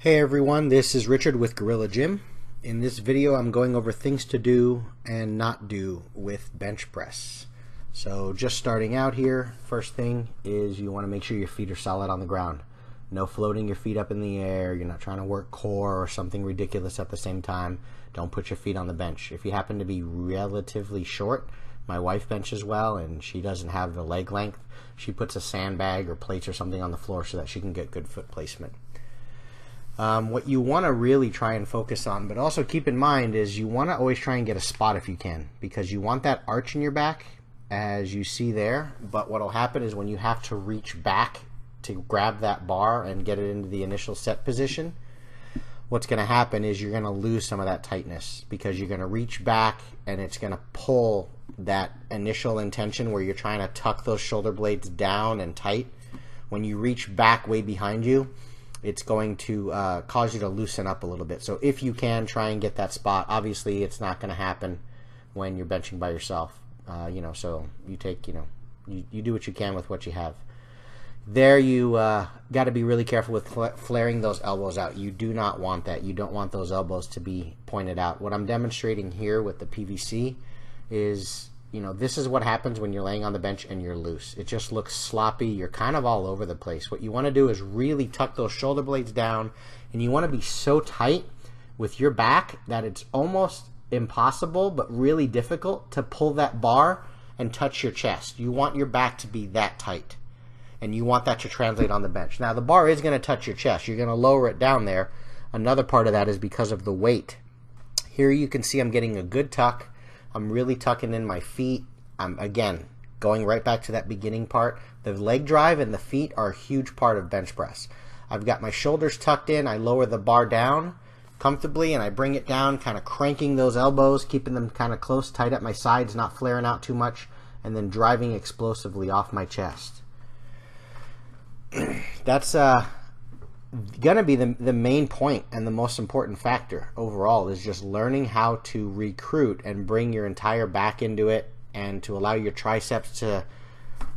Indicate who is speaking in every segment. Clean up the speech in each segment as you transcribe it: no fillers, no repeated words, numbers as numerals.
Speaker 1: Hey everyone, this is Richard with Gorilla Gym. In this video I'm going over things to do and not do with bench press. So just starting out here, first thing is you want to make sure your feet are solid on the ground. No floating your feet up in the air, you're not trying to work core or something ridiculous at the same time. Don't put your feet on the bench. If you happen to be relatively short, my wife benches well and she doesn't have the leg length, she puts a sandbag or plates or something on the floor so that she can get good foot placement. What you want to really try and focus on, but also keep in mind, is you want to always try and get a spot if you can, because you want that arch in your back as you see there. But what will happen is when you have to reach back to grab that bar and get it into the initial set position, what's going to happen is you're going to lose some of that tightness, because you're going to reach back and it's going to pull that initial intention where you're trying to tuck those shoulder blades down and tight. When you reach back way behind you, it's going to cause you to loosen up a little bit. So if you can, try and get that spot. Obviously it's not going to happen when you're benching by yourself, so you take, you do what you can with what you have. There you got to be really careful with flaring those elbows out. You do not want that. You don't want those elbows to be pointed out. What I'm demonstrating here with the PVC is, this is what happens when you're laying on the bench and you're loose. It just looks sloppy. You're kind of all over the place. What you want to do is really tuck those shoulder blades down, and you want to be so tight with your back that it's almost impossible, but really difficult to pull that bar and touch your chest. You want your back to be that tight, and you want that to translate on the bench. Now the bar is going to touch your chest. You're going to lower it down there. Another part of that is because of the weight. Here you can see I'm getting a good tuck. I'm really tucking in my feet. I'm, again, going right back to that beginning part. The leg drive and the feet are a huge part of bench press. I've got my shoulders tucked in. I lower the bar down comfortably, and I bring it down, kind of cranking those elbows, keeping them kind of close, tight at my sides, not flaring out too much, and then driving explosively off my chest. That's gonna be the main point and the most important factor overall, is just learning how to recruit and bring your entire back into it, and to allow your triceps to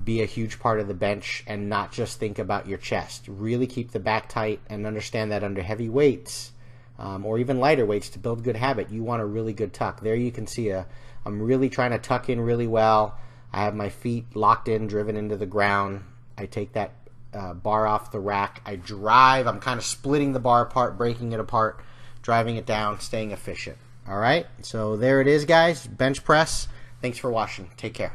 Speaker 1: be a huge part of the bench and not just think about your chest. Really keep the back tight and understand that under heavy weights or even lighter weights, to build good habit, you want a really good tuck. There you can see I'm really trying to tuck in really well. I have my feet locked in, driven into the ground. I take that bar off the rack. I drive. I'm kind of splitting the bar apart, breaking it apart, driving it down, staying efficient. All right, so there it is, guys. Bench press. Thanks for watching. Take care.